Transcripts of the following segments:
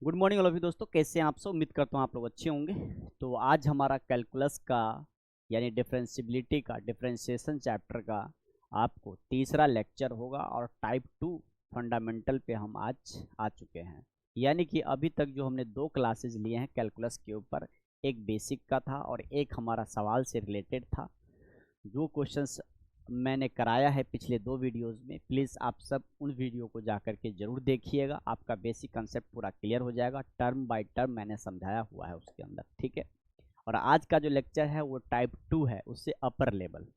Good morning all of you दोस्तों, कैसे हैं आप सब। उम्मीद करता हूँ आप लोग अच्छे होंगे। तो आज हमारा कैलकुलस का यानी डिफरेंशियबिलिटी का डिफरेंशिएशन चैप्टर का आपको तीसरा लेक्चर होगा और टाइप 2 फंडामेंटल पे हम आज आ चुके हैं। यानी कि अभी तक जो हमने दो क्लासेस लिए हैं कैलकुलस के ऊपर, एक बेसिक का था और एक हमारा सवाल से रिलेटेड था। जो क्वेश्चंस मैंने कराया है पिछले दो वीडियोस में, प्लीज़ आप सब उन वीडियो को जा कर के ज़रूर देखिएगा। आपका बेसिक कंसेप्ट पूरा क्लियर हो जाएगा। टर्म बाय टर्म मैंने समझाया हुआ है उसके अंदर, ठीक है। और आज का जो लेक्चर है वो टाइप 2 है, उससे अपर लेवल।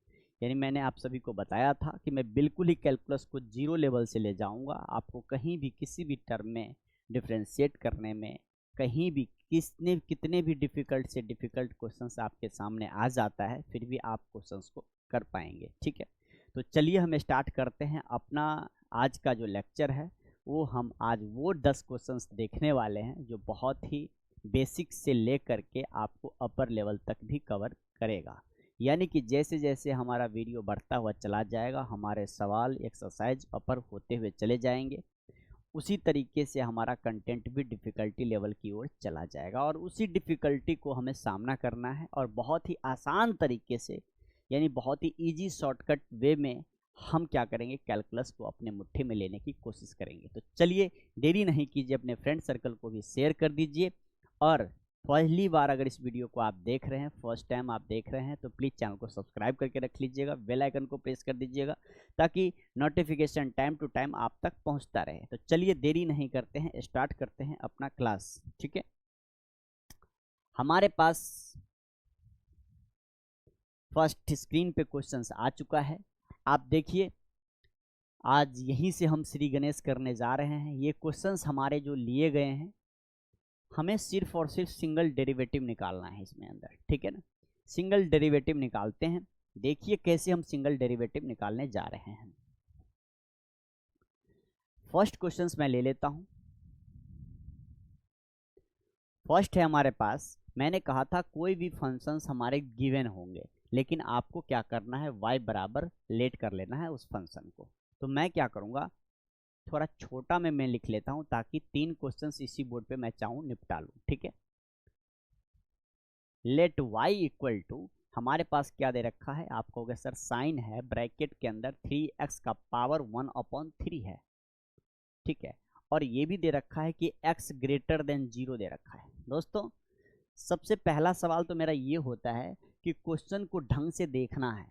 यानी मैंने आप सभी को बताया था कि मैं बिल्कुल ही कैलकुलस को जीरो लेवल से ले जाऊंगा। आपको कहीं भी किसी भी टर्म में डिफ्रेंशिएट करने में, कहीं भी कितने भी डिफ़िकल्ट से डिफ़िकल्ट क्वेश्चंस आपके सामने आ जाता है, फिर भी आप क्वेश्चंस को कर पाएंगे, ठीक है। तो चलिए हम स्टार्ट करते हैं अपना आज का जो लेक्चर है। वो हम आज वो 10 क्वेश्चंस देखने वाले हैं जो बहुत ही बेसिक से ले करके आपको अपर लेवल तक भी कवर करेगा। यानी कि जैसे जैसे हमारा वीडियो बढ़ता हुआ चला जाएगा, हमारे सवाल एक्सरसाइज अपर होते हुए चले जाएंगे, उसी तरीके से हमारा कंटेंट भी डिफ़िकल्टी लेवल की ओर चला जाएगा और उसी डिफ़िकल्टी को हमें सामना करना है और बहुत ही आसान तरीके से, यानी बहुत ही इजी शॉर्टकट वे में हम क्या करेंगे, कैलकुलस को अपने मुट्ठी में लेने की कोशिश करेंगे। तो चलिए देरी नहीं कीजिए, अपने फ्रेंड सर्कल को भी शेयर कर दीजिए। और पहली बार अगर इस वीडियो को आप देख रहे हैं, फर्स्ट टाइम आप देख रहे हैं, तो प्लीज़ चैनल को सब्सक्राइब करके रख लीजिएगा, बेल आइकन को प्रेस कर दीजिएगा ताकि नोटिफिकेशन टाइम टू टाइम आप तक पहुंचता रहे। तो चलिए देरी नहीं करते हैं, स्टार्ट करते हैं अपना क्लास, ठीक है। हमारे पास फर्स्ट स्क्रीन पे क्वेश्चंस आ चुका है, आप देखिए। आज यहीं से हम श्री गणेश करने जा रहे हैं। ये क्वेश्चंस हमारे जो लिए गए हैं, हमें सिर्फ और सिर्फ सिंगल डेरिवेटिव निकालना है इसमें अंदर, ठीक है ना। सिंगल डेरिवेटिव निकालते हैं। देखिए कैसे हम सिंगल डेरिवेटिव निकालने जा रहे हैं। फर्स्ट क्वेश्चंस मैं ले लेता हूं। फर्स्ट है हमारे पास, मैंने कहा था कोई भी फंक्शंस हमारे गिवन होंगे, लेकिन आपको क्या करना है, y बराबर लेट कर लेना है उस फंक्शन को। तो मैं क्या करूँगा, थोड़ा छोटा में मैं लिख लेता हूँ ताकि 3 क्वेश्चंस इसी बोर्ड पे मैं चाहूँ निपटा लूँ, ठीक है। लेट y इक्वल टू, हमारे पास क्या दे रखा है, आप कहोगे सर साइन है, ब्रैकेट के अंदर 3x का पावर 1/3 है, ठीक है। और ये भी दे रखा है कि x ग्रेटर देन 0 दे रखा है। दोस्तों सबसे पहला सवाल तो मेरा ये होता है कि क्वेश्चन को ढंग से देखना है,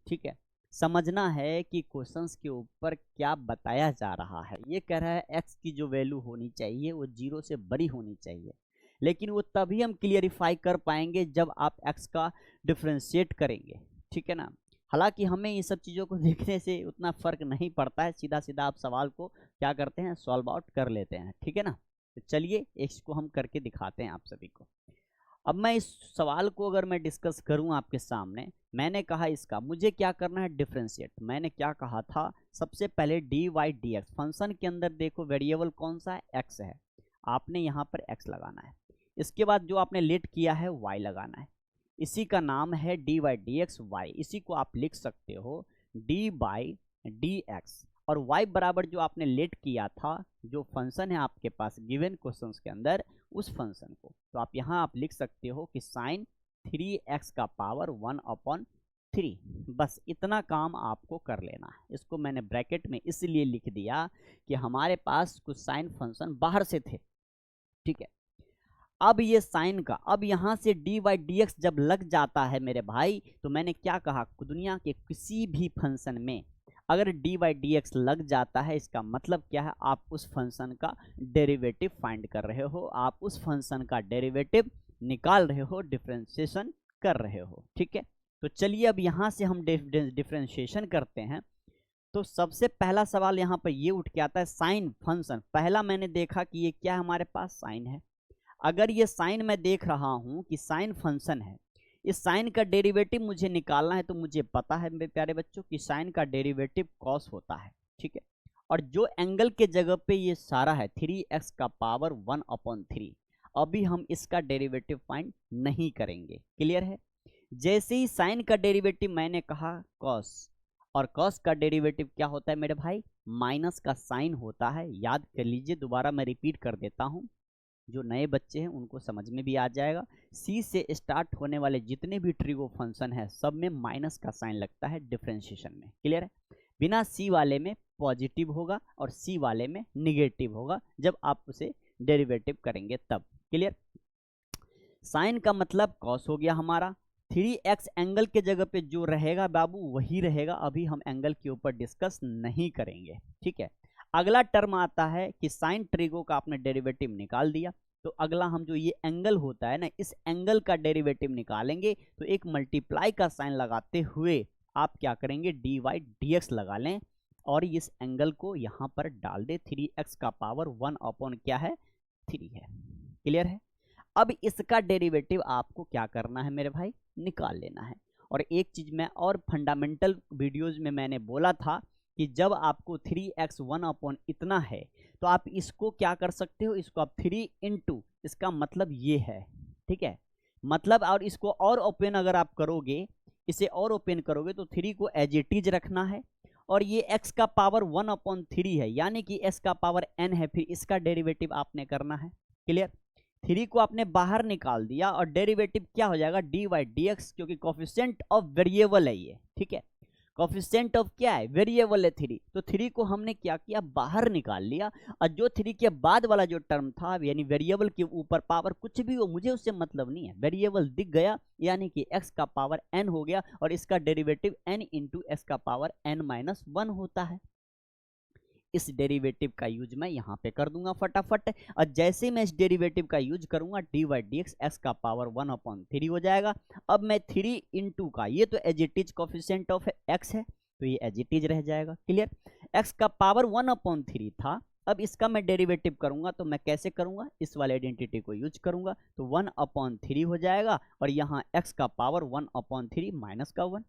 ठीक है। समझना है कि क्वेश्चंस के ऊपर क्या बताया जा रहा है। ये कह रहा है x की जो वैल्यू होनी चाहिए वो 0 से बड़ी होनी चाहिए, लेकिन वो तभी हम क्लियरिफाई कर पाएंगे जब आप x का डिफ्रेंशिएट करेंगे, ठीक है ना। हालांकि हमें ये सब चीज़ों को देखने से उतना फ़र्क नहीं पड़ता है, सीधा सीधा आप सवाल को क्या करते हैं, सॉल्व आउट कर लेते हैं, ठीक है ना। तो चलिए इसको हम करके दिखाते हैं आप सभी को। अब मैं इस सवाल को अगर मैं डिस्कस करूं आपके सामने, मैंने कहा इसका मुझे क्या करना है, डिफरेंशिएट। मैंने क्या कहा था, सबसे पहले D Y D X, function के अंदर देखो वेरिएबल कौन सा है, एक्स है, आपने यहाँ पर एक्स लगाना है। इसके बाद जो आपने लेट किया है वाई लगाना है, इसी का नाम है D Y D X Y. इसी को आप लिख सकते हो डी बाई डी एक्स। और y बराबर जो आपने लेट किया था, जो फंक्शन है आपके पास गिवन क्वेश्चंस के अंदर, उस फंक्शन को तो आप यहाँ आप लिख सकते हो कि साइन 3x का पावर 1/3। बस इतना काम आपको कर लेना है। इसको मैंने ब्रैकेट में इसलिए लिख दिया कि हमारे पास कुछ साइन फंक्शन बाहर से थे, ठीक है। अब ये साइन का, अब यहाँ से डी वाई डी एक्स जब लग जाता है मेरे भाई, तो मैंने क्या कहा, दुनिया के किसी भी फंक्शन में अगर डी वाई डी एक्स लग जाता है, इसका मतलब क्या है, आप उस फंक्शन का डेरिवेटिव फाइंड कर रहे हो, आप उस फंक्शन का डेरिवेटिव निकाल रहे हो, डिफ्रेंशिएशन कर रहे हो, ठीक है। तो चलिए अब यहाँ से हम डिफ्रेंशिएशन करते हैं। तो सबसे पहला सवाल यहाँ पर ये उठ के आता है, साइन फंक्शन। पहला मैंने देखा कि ये क्या है, हमारे पास साइन है। अगर ये साइन मैं देख रहा हूं कि साइन फंक्शन है, इस साइन का डेरिवेटिव मुझे निकालना है, तो मुझे पता है मेरे प्यारे बच्चों कि साइन का डेरिवेटिव कॉस होता है, ठीक है। और जो एंगल के जगह पे ये सारा है 3x का पावर 1/3, अभी हम इसका डेरिवेटिव फाइंड नहीं करेंगे, क्लियर है। जैसे ही साइन का डेरिवेटिव मैंने कहा कॉस, और कॉस का डेरिवेटिव क्या होता है मेरे भाई, माइनस का साइन होता है। याद कर लीजिए, दोबारा मैं रिपीट कर देता हूं, जो नए बच्चे हैं उनको समझ में भी आ जाएगा। सी से स्टार्ट होने वाले जितने भी ट्रिगो फंक्शन है सब में माइनस का साइन लगता है डिफरेंशिएशन में, क्लियर है। बिना सी वाले में पॉजिटिव होगा और सी वाले में निगेटिव होगा जब आप उसे डेरिवेटिव करेंगे तब, क्लियर। साइन का मतलब कॉस हो गया हमारा। 3x एंगल के जगह पे जो रहेगा बाबू वही रहेगा, अभी हम एंगल के ऊपर डिस्कस नहीं करेंगे, ठीक है। अगला टर्म आता है कि साइन ट्रिगो का आपने डेरिवेटिव निकाल दिया, तो अगला हम जो ये एंगल होता है ना, इस एंगल का डेरिवेटिव निकालेंगे। तो एक मल्टीप्लाई का साइन लगाते हुए आप क्या करेंगे, dy dx लगा लें और इस एंगल को यहाँ पर डाल दे। 3x का पावर 1 अपॉन क्या है, 3 है, क्लियर है। अब इसका डेरिवेटिव आपको क्या करना है मेरे भाई, निकाल लेना है। और एक चीज मैं और फंडामेंटल वीडियोज में मैंने बोला था कि जब आपको 3x 1 अपॉन इतना है तो आप इसको क्या कर सकते हो, इसको आप 3 इंटू, इसका मतलब ये है, ठीक है। मतलब और इसको और ओपन अगर आप करोगे, इसे और ओपन करोगे तो 3 को एज इट इज रखना है और ये x का पावर 1 अपॉन 3 है, यानी कि s का पावर n है, फिर इसका डेरिवेटिव आपने करना है, क्लियर। 3 को आपने बाहर निकाल दिया और डेरिवेटिव क्या हो जाएगा, dy dx, क्योंकि कोफिशिएंट ऑफ वेरिएबल है ये, ठीक है। कोफिशिएंट ऑफ क्या है, वेरिएबल है 3, तो 3 को हमने क्या किया, बाहर निकाल लिया। और जो 3 के बाद वाला जो टर्म था, यानी वेरिएबल के ऊपर पावर कुछ भी हो, मुझे उससे मतलब नहीं है, वेरिएबल दिख गया, यानी कि x का पावर n हो गया और इसका डेरिवेटिव n इंटू एक्स का पावर n माइनस 1 होता है। इस डेरिवेटिव का यूज मैं यहाँ पे कर दूंगा फटाफट, और जैसे मैं इस डेरिवेटिव का यूज करूंगा dy dx x का पावर 1 अपॉन 3 हो जाएगा। अब मैं 3 इंटू का, ये तो as it is coefficient of x है तो ये एज इट इज रह जाएगा, क्लियर। x का पावर 1 अपॉन 3 था, अब इसका मैं डेरिवेटिव करूंगा तो मैं कैसे करूंगा, इस वाले आइडेंटिटी को यूज करूंगा, तो 1 अपॉन 3 हो जाएगा और यहाँ x का पावर 1 अपॉन 3 माइनस का 1,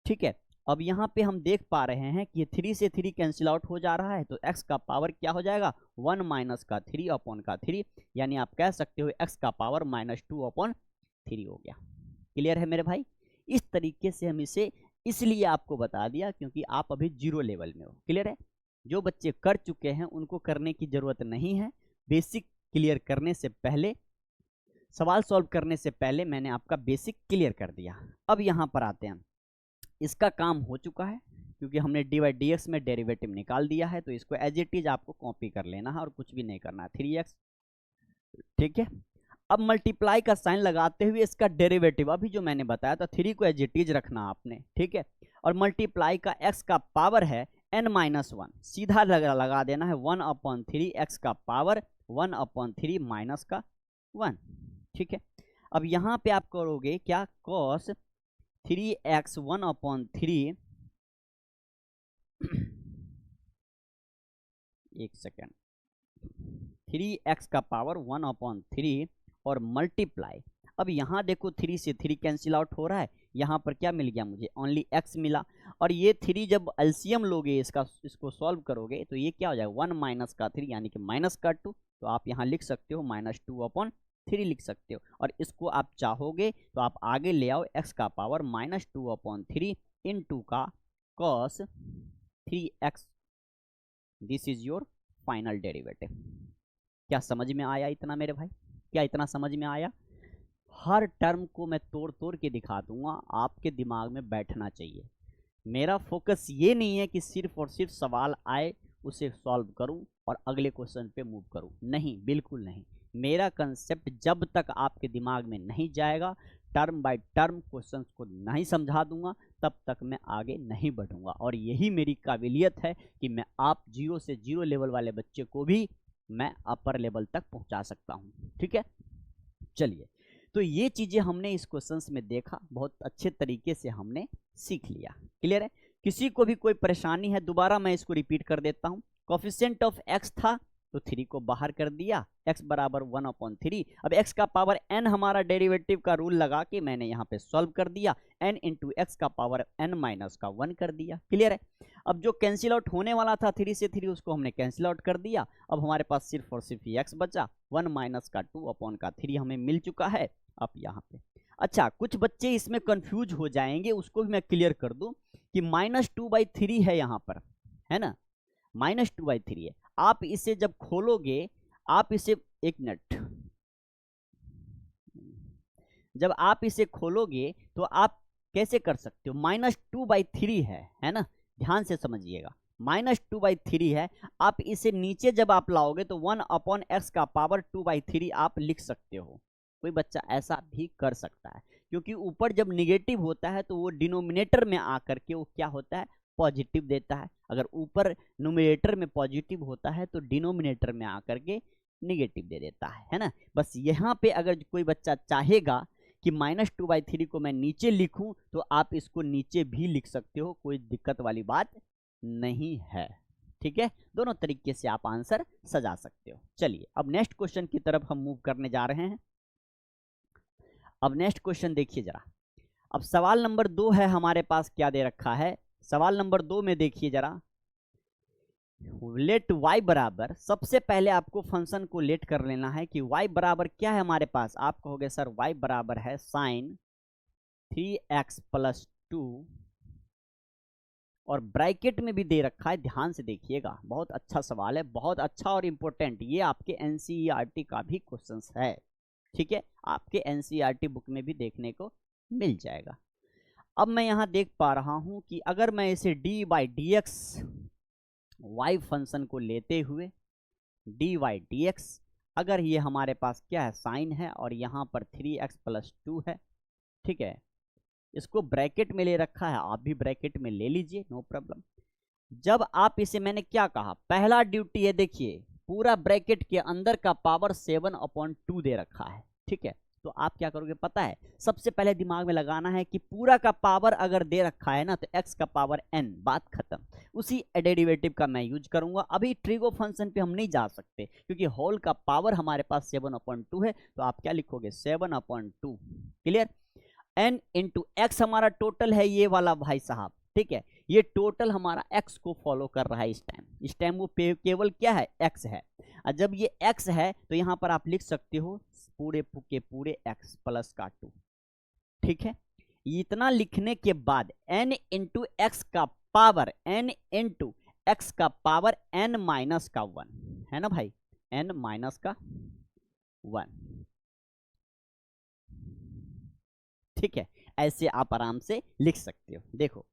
ठीक है। अब यहाँ पे हम देख पा रहे हैं कि ये 3 से 3 कैंसिल आउट हो जा रहा है, तो x का पावर क्या हो जाएगा, 1 माइनस का 3 अपॉन का 3, यानी आप कह सकते हो x का पावर माइनस 2 अपॉन 3 हो गया, क्लियर है मेरे भाई। इस तरीके से हम इसे इसलिए आपको बता दिया क्योंकि आप अभी जीरो लेवल में हो, क्लियर है। जो बच्चे कर चुके हैं उनको करने की जरूरत नहीं है, बेसिक क्लियर करने से पहले, सवाल सॉल्व करने से पहले मैंने आपका बेसिक क्लियर कर दिया। अब यहाँ पर आते हैं, इसका काम हो चुका है क्योंकि हमने dy dx में डेरिवेटिव निकाल दिया है, तो इसको एज इट इज आपको कॉपी कर लेना है और कुछ भी नहीं करना है, 3x, ठीक है। अब मल्टीप्लाई का साइन लगाते हुए इसका डेरिवेटिव, अभी जो मैंने बताया था 3 को एज इट इज रखना आपने, ठीक है। और मल्टीप्लाई का x का पावर है n माइनस 1, सीधा लगा देना है 1 अपॉन 3 x का पावर 1 अपॉन 3 माइनस का 1, ठीक है। अब यहाँ पे आप करोगे क्या, cos 3x 1 अपॉन 3 एक सेकेंड, 3x का पावर 1 अपॉन 3 और मल्टीप्लाई, अब यहाँ देखो 3 से 3 कैंसिल आउट हो रहा है, यहाँ पर क्या मिल गया मुझे, ओनली x मिला। और ये 3 जब एलसीएम लोगे इसको सॉल्व करोगे तो ये क्या हो जाएगा, 1 माइनस का 3 यानी कि माइनस का 2, तो आप यहाँ लिख सकते हो माइनस 2 अपॉन 3 लिख सकते हो। और इसको आप चाहोगे तो आप आगे ले आओ, x का पावर माइनस 2 अपॉन 3 इंटू का cos 3x, this is your final derivative. क्या समझ में आया इतना मेरे भाई, क्या इतना समझ में आया? हर टर्म को मैं तोड़ तोड़ के दिखा दूंगा, आपके दिमाग में बैठना चाहिए। मेरा फोकस ये नहीं है कि सिर्फ और सिर्फ सवाल आए उसे सॉल्व करूं और अगले क्वेश्चन पे मूव करूं, नहीं, बिल्कुल नहीं। मेरा कंसेप्ट जब तक आपके दिमाग में नहीं जाएगा, टर्म बाय टर्म क्वेश्चंस को नहीं समझा दूंगा, तब तक मैं आगे नहीं बढ़ूंगा। और यही मेरी काबिलियत है कि मैं आप 0 से 0 लेवल वाले बच्चे को भी मैं अपर लेवल तक पहुंचा सकता हूं, ठीक है। चलिए, तो ये चीजें हमने इस क्वेश्चंस में देखा, बहुत अच्छे तरीके से हमने सीख लिया, क्लियर है। किसी को भी कोई परेशानी है, दोबारा मैं इसको रिपीट कर देता हूं। कोफिशिएंट ऑफ x था तो 3 को बाहर कर दिया, x बराबर 1 अपॉन 3। अब x का पावर n हमारा डेरिवेटिव का रूल लगा के मैंने यहाँ पे सॉल्व कर दिया, n इंटू एक्स का पावर n माइनस का 1 कर दिया, क्लियर है। अब जो कैंसिल आउट होने वाला था 3 से 3 उसको हमने कैंसिल आउट कर दिया, अब हमारे पास सिर्फ और सिर्फ ये x बचा, 1 माइनस का 2 अपॉन का 3 हमें मिल चुका है। अब यहाँ पे अच्छा, कुछ बच्चे इसमें कंफ्यूज हो जाएंगे, उसको भी मैं क्लियर कर दूं कि -2/3 है यहाँ पर, है ना, -2/3 है। आप इसे जब खोलोगे, आप इसे, एक मिनट, जब आप इसे खोलोगे तो आप कैसे कर सकते हो, -2/3 है ना, ध्यान से समझिएगा, -2/3 है। आप इसे नीचे जब आप लाओगे तो 1/x का पावर 2/3 आप लिख सकते हो। कोई बच्चा ऐसा भी कर सकता है, क्योंकि ऊपर जब निगेटिव होता है तो वो डिनोमिनेटर में आकर के वो क्या होता है, पॉजिटिव देता है। अगर ऊपर न्यूमरेटर में पॉजिटिव होता है तो डिनोमिनेटर में आकर के निगेटिव दे देता है ना। बस यहाँ पे अगर कोई बच्चा चाहेगा कि -2/3 को मैं नीचे लिखूं तो आप इसको नीचे भी लिख सकते हो, कोई दिक्कत वाली बात नहीं है। ठीक है, दोनों तरीके से आप आंसर सजा सकते हो। चलिए अब नेक्स्ट क्वेश्चन की तरफ हम मूव करने जा रहे हैं। अब नेक्स्ट क्वेश्चन देखिए जरा। अब सवाल नंबर 2 है हमारे पास, क्या दे रखा है सवाल नंबर 2 में, देखिए जरा। लेट y बराबर, सबसे पहले आपको फंक्शन को लेट कर लेना है कि y बराबर क्या है हमारे पास। आप कहोगे सर y बराबर है साइन 3x + 2, और ब्रैकेट में भी दे रखा है, ध्यान से देखिएगा, बहुत अच्छा सवाल है, बहुत अच्छा और इंपॉर्टेंट, ये आपके एनसीईआरटी का भी क्वेश्चन है। ठीक है, आपके एनसीईआरटी बुक में भी देखने को मिल जाएगा। अब मैं यहाँ देख पा रहा हूँ कि अगर मैं इसे d/dx y फंक्शन को लेते हुए dy/dx, अगर ये हमारे पास क्या है, साइन है, और यहाँ पर 3x + 2 है। ठीक है, इसको ब्रैकेट में ले रखा है, आप भी ब्रैकेट में ले लीजिए, नो प्रॉब्लम। जब आप इसे, मैंने क्या कहा, पहला ड्यूटी है, देखिए पूरा ब्रैकेट के अंदर का पावर 7/2 दे रखा है। ठीक है, तो आप क्या करोगे पता है, सबसे पहले दिमाग में लगाना है कि पूरा का पावर अगर दे रखा है ना तो x का पावर n, बात खत्म। उसी डेरिवेटिव का मैं यूज करूंगा। अभी ट्रिगो फंक्शन पे हम नहीं जा सकते क्योंकि होल का पावर हमारे पास 7/2 है, तो आप क्या लिखोगे 7/2। क्लियर, n इंटू एक्स हमारा टोटल है ये वाला भाई साहब। ठीक है, ये टोटल हमारा x को फॉलो कर रहा है इस टाइम वो केवल क्या है, x है। और जब ये x है तो यहां पर आप लिख सकते हो पूरे के पूरे x + का 2। ठीक है, इतना लिखने के बाद n इंटू एक्स का पावर, n इंटू एक्स का पावर n - का 1 है ना भाई, n - का 1। ठीक है, ऐसे आप आराम से लिख सकते हो। देखो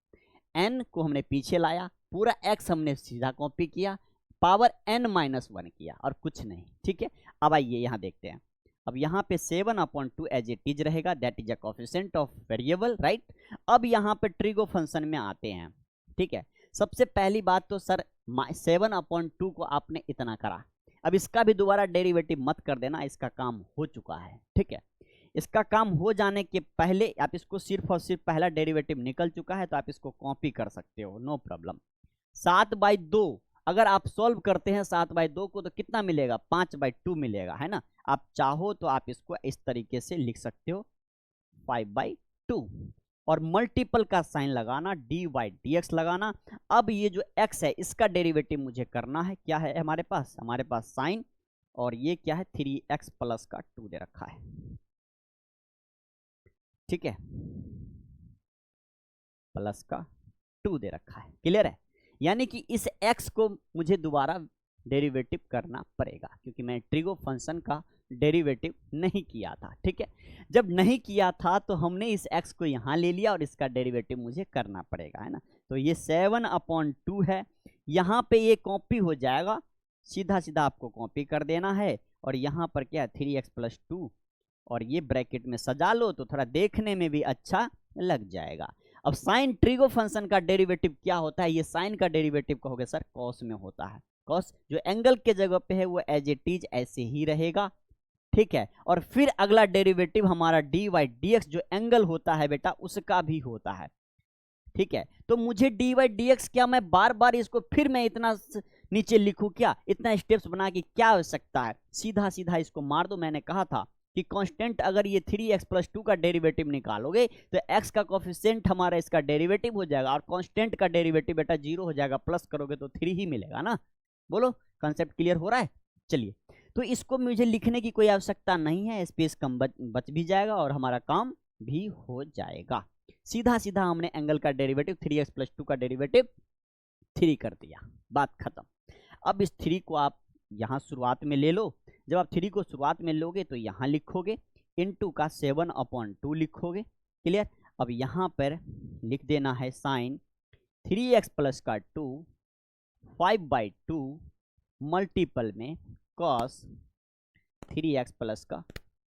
n को हमने पीछे लाया, पूरा x हमने सीधा कॉपी किया, पावर n - 1 किया, और कुछ नहीं। ठीक है, अब आइए यहाँ देखते हैं। अब यहाँ पे 7/2 एज इट इज रहेगा, that is a coefficient of variable, right. अब यहाँ पे ट्रिगो फंक्शन में आते हैं। ठीक है, सबसे पहली बात तो सर 7/2 को आपने इतना करा, अब इसका भी दोबारा डेरिवेटिव मत कर देना, इसका काम हो चुका है। ठीक है, इसका काम हो जाने के पहले आप इसको सिर्फ और सिर्फ पहला डेरिवेटिव निकल चुका है तो आप इसको कॉपी कर सकते हो, नो प्रॉब्लम। 7/2 अगर आप सॉल्व करते हैं 7/2 को तो कितना मिलेगा, 5/2 मिलेगा, है ना। आप चाहो तो आप इसको इस तरीके से लिख सकते हो 5/2, और मल्टीपल का साइन लगाना, dy/dx लगाना। अब ये जो x है इसका डेरिवेटिव मुझे करना है, क्या है हमारे पास साइन, और ये क्या है 3x + का 2 दे रखा है। ठीक है, प्लस का 2 दे रखा है, क्लियर है। यानी कि इस x को मुझे दोबारा डेरिवेटिव करना पड़ेगा क्योंकि मैं ट्रिगो फंक्शन का डेरिवेटिव नहीं किया था। ठीक है, जब नहीं किया था तो हमने इस x को यहाँ ले लिया और इसका डेरिवेटिव मुझे करना पड़ेगा, है ना। तो ये 7/2 है, यहाँ पे ये कॉपी हो जाएगा, सीधा सीधा आपको कॉपी कर देना है, और यहाँ पर क्या 3x + 2, और ये ब्रैकेट में सजा लो तो थोड़ा देखने में भी अच्छा लग जाएगा। अब साइन ट्रिगो फंक्शन का डेरिवेटिव क्या होता है, ये साइन का डेरिवेटिव कहोगे सर कॉस में होता है। कॉस जो एंगल के जगह पे है वो एज इट इज ऐसे ही रहेगा। ठीक है, और फिर अगला डेरिवेटिव हमारा dy/dx जो एंगल होता है बेटा उसका भी होता है। ठीक है, तो मुझे dy/dx क्या मैं बार बार इसको फिर मैं इतना नीचे लिखूं क्या, इतना स्टेप्स बना के क्या आवश्यकता है, सीधा सीधा इसको मार दो। मैंने कहा था कि कांस्टेंट अगर ये 3x + 2 का डेरिवेटिव निकालोगे तो x का कोफिशिएंट हमारा इसका डेरिवेटिव हो जाएगा, और कांस्टेंट का डेरिवेटिव बेटा 0 हो जाएगा, प्लस करोगे तो 3 ही मिलेगा ना। बोलो कंसेप्ट क्लियर हो रहा है। चलिए, तो इसको मुझे लिखने की कोई आवश्यकता नहीं है, स्पेस कम बच भी जाएगा और हमारा काम भी हो जाएगा। सीधा सीधा हमने एंगल का डेरिवेटिव 3x + 2 का डेरिवेटिव 3 कर दिया, बात खत्म। अब इस 3 को आप यहाँ शुरुआत में ले लो, जब आप 3 को शुरुआत में लोगे तो यहाँ लिखोगे, इनटू का 7/2 लिखोगे। क्लियर। अब यहाँ पर लिख देना है साइन 3x प्लस का 2 5/2 मल्टीपल में cos 3x प्लस का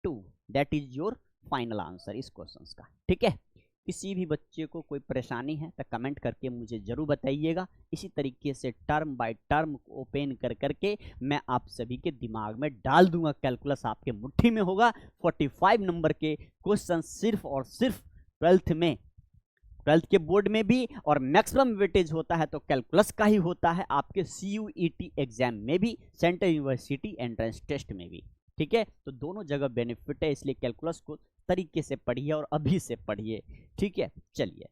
2। That is your final answer इस क्वेश्चन का। ठीक है। किसी भी बच्चे को कोई परेशानी है तो कमेंट करके मुझे जरूर बताइएगा। इसी तरीके से टर्म बाय टर्म ओपन कर करके मैं आप सभी के दिमाग में डाल दूंगा। कैलकुलस आपके मुट्ठी में होगा। 45 नंबर के क्वेश्चन सिर्फ और सिर्फ 12th के बोर्ड में भी, और मैक्सिमम वेटेज होता है तो कैलकुलस का ही होता है आपके CUET एग्जाम में भी, सेंट्रल यूनिवर्सिटी एंट्रेंस टेस्ट में भी। ठीक है। तो दोनों जगह बेनिफिट है, इसलिए कैलकुलस को तरीके से पढ़िए और अभी से पढ़िए। ठीक है। चलिए,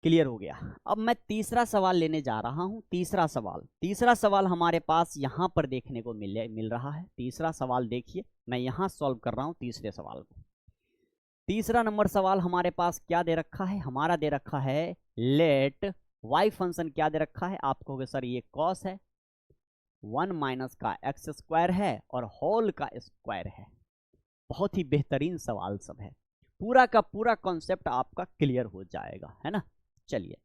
क्लियर हो गया। अब मैं तीसरा सवाल लेने जा रहा हूं। तीसरा सवाल हमारे पास यहां पर देखने को मिल रहा है। तीसरा सवाल देखिए, मैं यहां सॉल्व कर रहा हूं तीसरे सवाल को। तीसरा नंबर सवाल हमारे पास क्या दे रखा है? हमारा दे रखा है लेट y फंक्शन क्या दे रखा है? आप कहोगे सर ये कॉस है, 1 माइनस का एक्स स्क्वायर है और होल का स्क्वायर है। बहुत ही बेहतरीन सवाल सब है, पूरा का पूरा कॉन्सेप्ट आपका क्लियर हो जाएगा, है ना। चलिए,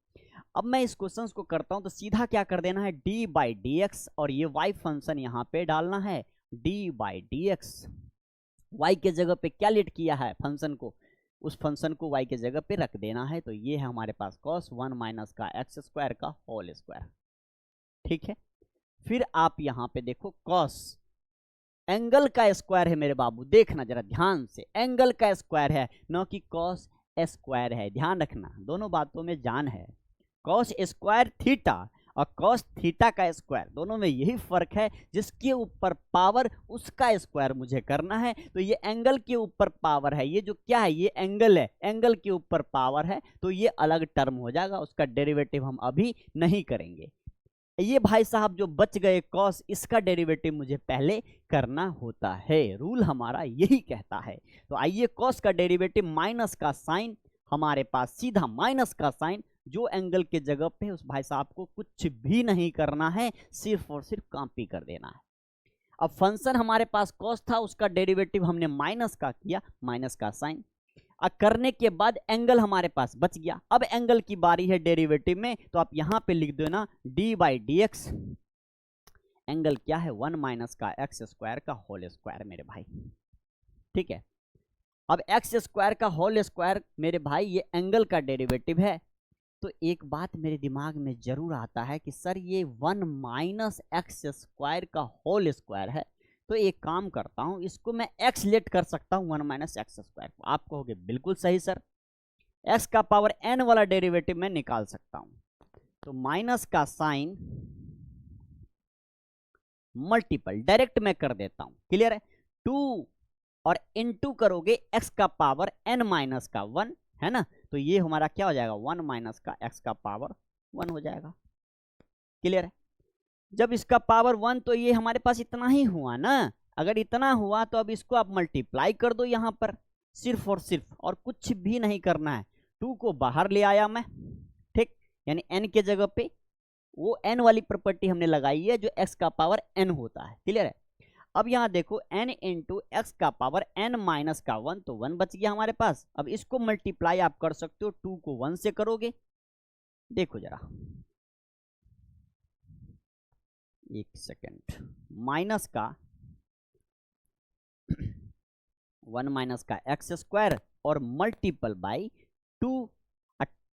अब मैं इस क्वेश्चन को करता हूं तो सीधा क्या कर देना है, d/dx, और ये y फंक्शन यहाँ पे डालना है d/dx। y के जगह पे क्या लेट किया है फंक्शन को, उस फंक्शन को y के जगह पे रख देना है। तो ये है हमारे पास cos 1 माइनस का एक्स स्क्वायर का होल स्क्वायर। ठीक है। फिर आप यहाँ पे देखो cos एंगल का स्क्वायर है मेरे बाबू, देखना जरा ध्यान से, एंगल का स्क्वायर है न कि cos स्क्वायर है। ध्यान रखना, दोनों बातों में जान है। cos स्क्वायर थीटा और cos थीटा का स्क्वायर, दोनों में यही फर्क है। जिसके ऊपर पावर उसका स्क्वायर मुझे करना है। तो ये एंगल के ऊपर पावर है, ये जो क्या है ये एंगल है, एंगल के ऊपर पावर है, तो ये अलग टर्म हो जाएगा, उसका डेरिवेटिव हम अभी नहीं करेंगे। ये भाई साहब जो बच गए cos, इसका डेरिवेटिव मुझे पहले करना होता है, रूल हमारा यही कहता है। तो आइए, cos का डेरिवेटिव माइनस का साइन, हमारे पास सीधा माइनस का साइन, जो एंगल के जगह पे उस भाई साहब को कुछ भी नहीं करना है, सिर्फ और सिर्फ कॉपी कर देना है। अब फंक्शन हमारे पास cos था, उसका डेरिवेटिव हमने माइनस का किया, माइनस का साइन करने के बाद एंगल हमारे पास बच गया। अब एंगल की बारी है डेरिवेटिव में, तो आप यहां पे लिख देना d/dx। एंगल क्या है, 1 माइनस का एक्स स्क्वायर का होल स्क्वायर मेरे भाई। ठीक है। अब एक्स स्क्वायर का होल स्क्वायर मेरे भाई ये एंगल का डेरिवेटिव है। तो एक बात मेरे दिमाग में जरूर आता है कि सर ये 1 माइनस एक्स स्क्वायर का होल स्क्वायर है, तो एक काम करता हूं, इसको मैं x लेट कर सकता हूं 1 माइनस एक्स स्क्वायर को। आप कहोगे बिल्कुल सही सर, x का पावर n वाला डेरिवेटिव मैं निकाल सकता हूं। तो माइनस का साइन मल्टीपल डायरेक्ट मैं कर देता हूं। क्लियर है। 2 और इनटू करोगे x का पावर n माइनस का 1, है ना। तो ये हमारा क्या हो जाएगा, 1 माइनस का x का पावर 1 हो जाएगा। क्लियर है। जब इसका पावर 1, तो ये हमारे पास इतना ही हुआ ना। अगर इतना हुआ तो अब इसको आप मल्टीप्लाई कर दो यहां पर, सिर्फ और सिर्फ, और कुछ भी नहीं करना है। 2 को बाहर ले आया मैं, ठीक, यानी n के जगह पे वो n वाली प्रॉपर्टी हमने लगाई है जो x का पावर n होता है। क्लियर है। अब यहां देखो n इंटू एक्स का पावर n माइनस का 1, तो 1 बच गया हमारे पास। अब इसको मल्टीप्लाई आप कर सकते हो, 2 को 1 से करोगे, देखो जरा एक सेकेंड, माइनस का 1 माइनस का एक्स स्क्वायर और मल्टीपल बाई 2।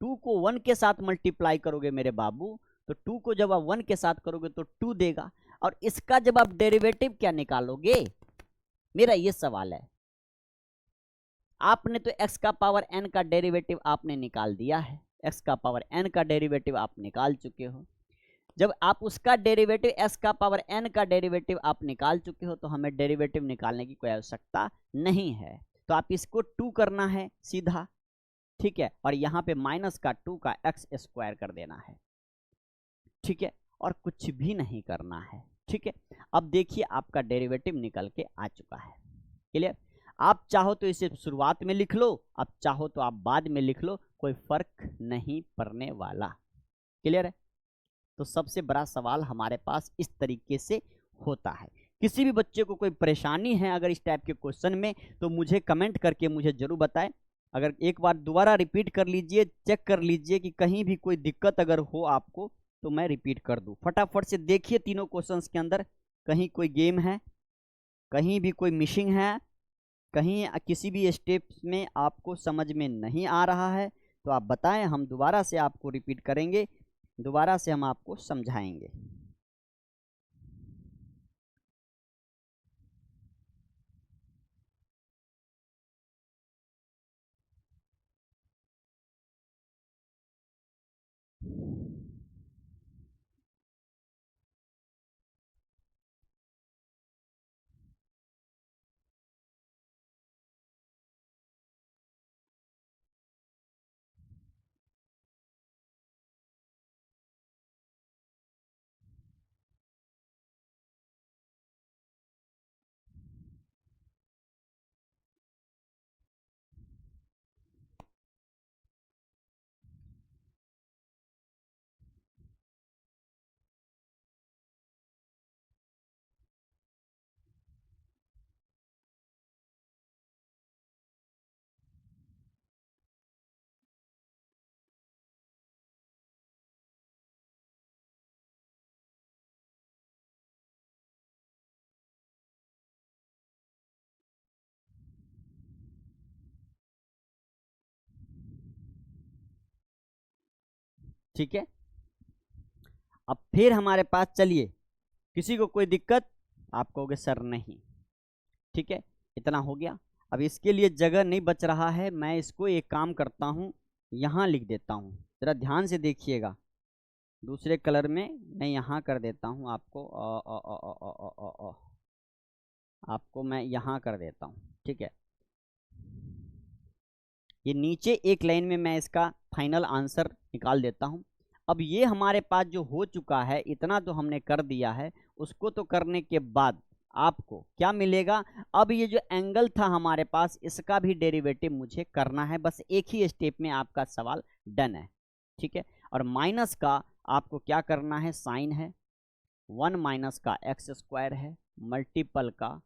2 को 1 के साथ मल्टीप्लाई करोगे मेरे बाबू, तो 2 को जब आप 1 के साथ करोगे तो 2 देगा। और इसका जब आप डेरिवेटिव क्या निकालोगे, मेरा ये सवाल है। आपने तो x का पावर n का डेरिवेटिव आपने निकाल दिया है, x का पावर n का डेरिवेटिव आप निकाल चुके हो। जब आप उसका डेरिवेटिव s का पावर n का डेरिवेटिव आप निकाल चुके हो, तो हमें डेरिवेटिव निकालने की कोई आवश्यकता नहीं है। तो आप इसको 2 करना है सीधा, ठीक है, और यहाँ पे माइनस का 2 का एक्स स्क्वायर कर देना है, ठीक है, और कुछ भी नहीं करना है। ठीक है। अब देखिए आपका डेरिवेटिव निकल के आ चुका है। क्लियर। आप चाहो तो इसे शुरुआत में लिख लो, आप चाहो तो आप बाद में लिख लो, कोई फर्क नहीं पड़ने वाला। क्लियर है। तो सबसे बड़ा सवाल हमारे पास इस तरीके से होता है। किसी भी बच्चे को कोई परेशानी है अगर इस टाइप के क्वेश्चन में, तो मुझे कमेंट करके मुझे जरूर बताएं। अगर एक बार दोबारा रिपीट कर लीजिए, चेक कर लीजिए कि कहीं भी कोई दिक्कत अगर हो आपको तो मैं रिपीट कर दूं। फटाफट से देखिए तीनों क्वेश्चंस के अंदर कहीं कोई गेम है, कहीं भी कोई मिसिंग है, कहीं किसी भी स्टेप में आपको समझ में नहीं आ रहा है तो आप बताएं, हम दोबारा से आपको रिपीट करेंगे, दोबारा से हम आपको समझाएंगे। ठीक है, अब फिर हमारे पास चलिए, किसी को कोई दिक्कत? आप कहोगे सर नहीं। ठीक है, इतना हो गया। अब इसके लिए जगह नहीं बच रहा है, मैं इसको एक काम करता हूँ, यहाँ लिख देता हूँ, जरा ध्यान से देखिएगा, दूसरे कलर में मैं यहाँ कर देता हूँ आपको, आपको मैं यहाँ कर देता हूँ। ठीक है, ये नीचे एक लाइन में मैं इसका फाइनल आंसर निकाल देता हूँ। अब ये हमारे पास जो हो चुका है, इतना तो हमने कर दिया है, उसको तो करने के बाद आपको क्या मिलेगा? अब ये जो एंगल था हमारे पास, इसका भी डेरिवेटिव मुझे करना है, बस एक ही स्टेप में आपका सवाल डन है। ठीक है, और माइनस का आपको क्या करना है? साइन है, 1 माइनस का एक्स स्क्वायर है, मल्टीपल का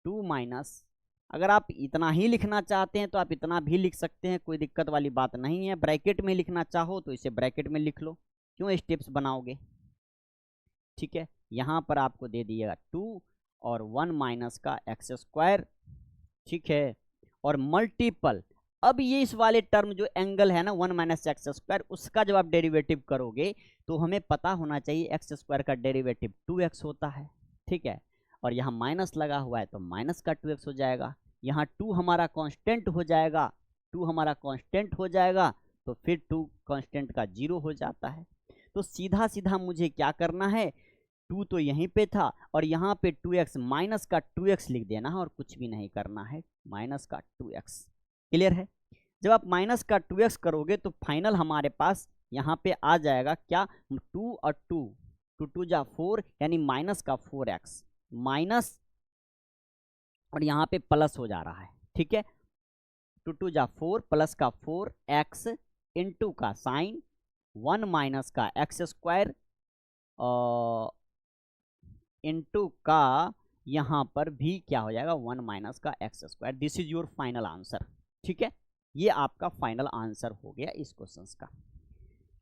2 माइनस, अगर आप इतना ही लिखना चाहते हैं तो आप इतना भी लिख सकते हैं, कोई दिक्कत वाली बात नहीं है। ब्रैकेट में लिखना चाहो तो इसे ब्रैकेट में लिख लो, क्यों स्टेप्स बनाओगे। ठीक है, यहाँ पर आपको दे दिएगा 2 और 1 माइनस का एक्स स्क्वायर। ठीक है, और मल्टीपल, अब ये इस वाले टर्म जो एंगल है ना 1 माइनस एक्स स्क्वायर, उसका जब आप डेरिवेटिव करोगे तो हमें पता होना चाहिए एक्स स्क्वायर का डेरिवेटिव 2x होता है। ठीक है, और यहाँ माइनस लगा हुआ है तो माइनस का 2x हो जाएगा, यहाँ 2 हमारा कांस्टेंट हो जाएगा, 2 हमारा कांस्टेंट हो जाएगा, तो फिर 2 कांस्टेंट का 0 हो जाता है। तो सीधा सीधा मुझे क्या करना है, 2 तो यहीं पे था और यहाँ पे 2x, माइनस का 2x लिख देना है और कुछ भी नहीं करना है, माइनस का 2x। क्लियर है? जब आप माइनस का 2x करोगे तो फाइनल हमारे पास यहाँ पे आ जाएगा क्या, 2 और 2, 2 2 जा 4, यानी माइनस का 4x, माइनस और यहाँ पे प्लस हो जा रहा है। ठीक है, 2 2 जा 4, प्लस का 4x इंटू का साइन 1 माइनस का एक्स स्क्वायर इंटू का यहाँ पर भी क्या हो जाएगा, 1 माइनस का x square. This is your final answer. ठीक है, ये आपका फाइनल आंसर हो गया इस क्वेश्चन का।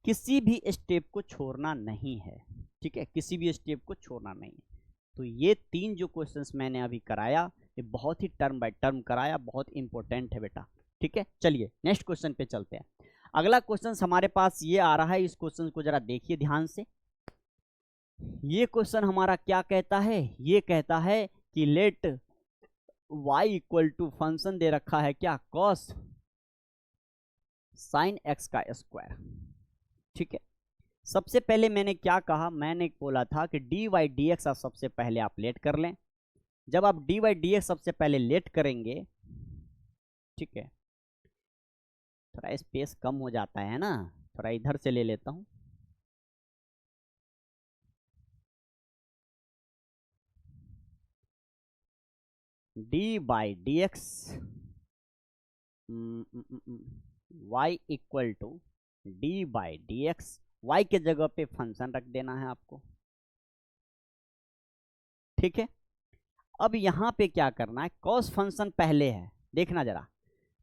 किसी भी स्टेप को छोड़ना नहीं है। ठीक है, किसी भी स्टेप को छोड़ना नहीं है। तो ये 3 जो क्वेश्चंस मैंने अभी कराया, ये बहुत ही टर्म बाय टर्म कराया, बहुत इंपॉर्टेंट है बेटा। ठीक है, चलिए नेक्स्ट क्वेश्चन पे चलते हैं। अगला क्वेश्चन हमारे पास ये आ रहा है, इस क्वेश्चन को जरा देखिए ध्यान से। ये क्वेश्चन हमारा क्या कहता है, ये कहता है कि let y equal to function दे रखा है क्या, cos sin x का स्क्वायर। ठीक है, सबसे पहले मैंने क्या कहा, मैंने बोला था कि dy dx आप सबसे पहले आप लेट कर लें। जब आप dy dx सबसे पहले लेट करेंगे, ठीक है, थोड़ा स्पेस कम हो जाता है ना, थोड़ा इधर से ले लेता हूं। D by D X y equal to D by D X, Y के जगह पे फंक्शन रख देना है आपको। ठीक है, अब यहाँ पे क्या करना है, कॉस फंक्शन पहले है, देखना जरा,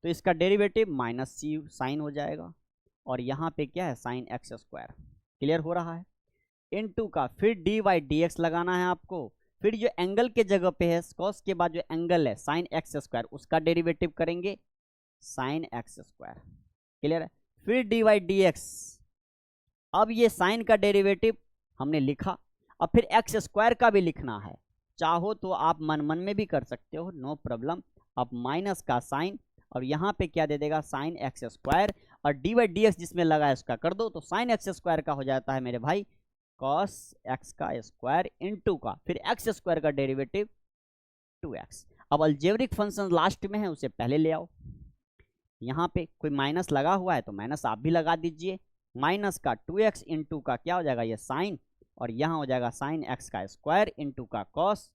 तो इसका डेरिवेटिव माइनस सी साइन हो जाएगा, और यहाँ पे क्या है साइन एक्स स्क्वायर, क्लियर हो रहा है, इनटू का फिर डी वाई डी एक्स लगाना है आपको, फिर जो एंगल के जगह पे है कॉस के बाद जो एंगल है साइन एक्स स्क्वायर, उसका डेरिवेटिव करेंगे साइन एक्स स्क्वायर, क्लियर है, फिर डी वाई डी एक्स, अब ये साइन का डेरिवेटिव हमने लिखा, अब फिर एक्स स्क्वायर का भी लिखना है, चाहो तो आप मन मन में भी कर सकते हो, नो प्रॉब्लम। अब माइनस का साइन, और यहाँ पे क्या दे देगा साइन एक्स स्क्वायर, और डी वाई डी एक्स जिसमें लगा है उसका कर दो, तो साइन एक्स स्क्वायर का हो जाता है मेरे भाई कॉस एक्स का स्क्वायर इनटू का फिर एक्स स्क्वायर का डेरिवेटिव 2x। अब अलजेब्रिक फंक्शन लास्ट में है उसे पहले ले आओ, यहाँ पे कोई माइनस लगा हुआ है तो माइनस आप भी लगा दीजिए, माइनस का 2x इंटू का क्या हो जाएगा ये साइन, और यहाँ हो जाएगा साइन एक्स का स्क्वायर इंटू का कॉस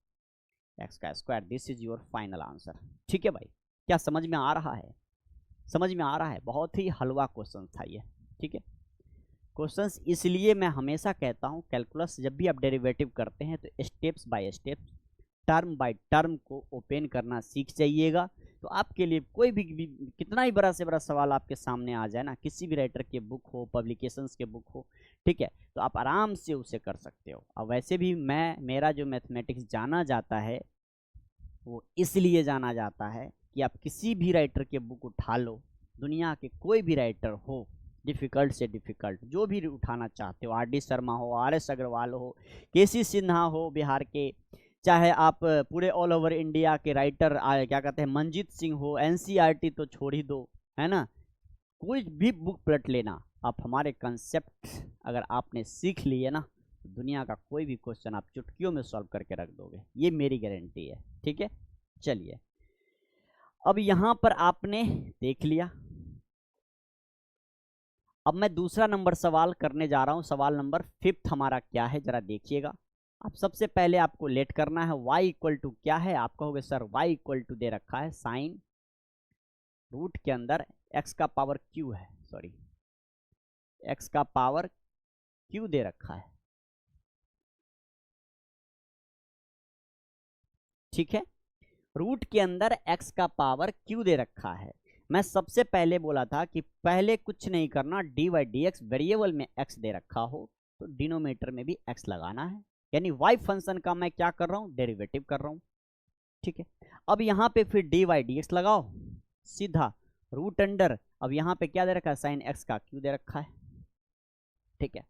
एक्स का square. This is your final answer. ठीक है भाई, क्या समझ में आ रहा है? समझ में आ रहा है? बहुत ही हलवा क्वेश्चन था ये। ठीक है, क्वेश्चंस इसलिए मैं हमेशा कहता हूँ कैलकुलस जब भी आप डेरिवेटिव करते हैं तो steps by steps, term by term को ओपन करना सीख जाइएगा, तो आपके लिए कोई भी कितना ही बड़ा से बड़ा सवाल आपके सामने आ जाए ना, किसी भी राइटर के बुक हो, पब्लिकेशंस के बुक हो, ठीक है, तो आप आराम से उसे कर सकते हो। अब वैसे भी मेरा जो मैथमेटिक्स जाना जाता है वो इसलिए जाना जाता है कि आप किसी भी राइटर के बुक उठा लो, दुनिया के कोई भी राइटर हो, डिफ़िकल्ट से डिफ़िकल्ट जो भी उठाना चाहते हो, आर.डी. शर्मा हो, आर.एस. अग्रवाल हो, के.सी. सिन्हा हो बिहार के, चाहे आप पूरे ऑल ओवर इंडिया के राइटर क्या कहते हैं मंजीत सिंह हो, एनसीईआरटी तो छोड़ ही दो, है ना, कोई भी बुक पलट लेना, आप हमारे कंसेप्ट अगर आपने सीख लिए ना, तो दुनिया का कोई भी क्वेश्चन आप चुटकियों में सॉल्व करके रख दोगे, ये मेरी गारंटी है। ठीक है, चलिए अब यहाँ पर आपने देख लिया, अब मैं दूसरा नंबर सवाल करने जा रहा हूँ। सवाल नंबर 5 हमारा क्या है जरा देखिएगा। अब सबसे पहले आपको लेट करना है, y इक्वल टू क्या है, आप कहोगे सर y इक्वल टू दे रखा है साइन रूट के अंदर x का पावर q है, सॉरी x का पावर q दे रखा है। ठीक है, रूट के अंदर x का पावर q दे रखा है। मैं सबसे पहले बोला था कि पहले कुछ नहीं करना, D Y D X variable में x दे रखा हो तो डिनोमिनेटर में भी x लगाना है, यानी y फंक्शन का मैं क्या कर रहा हूँ डेरिवेटिव कर रहा हूँ। ठीक है, अब यहाँ पे फिर डी वाई डी एक्स लगाओ, सीधा रूट अंडर, अब यहाँ पे क्या दे रखा है साइन x का q दे रखा है। ठीक है,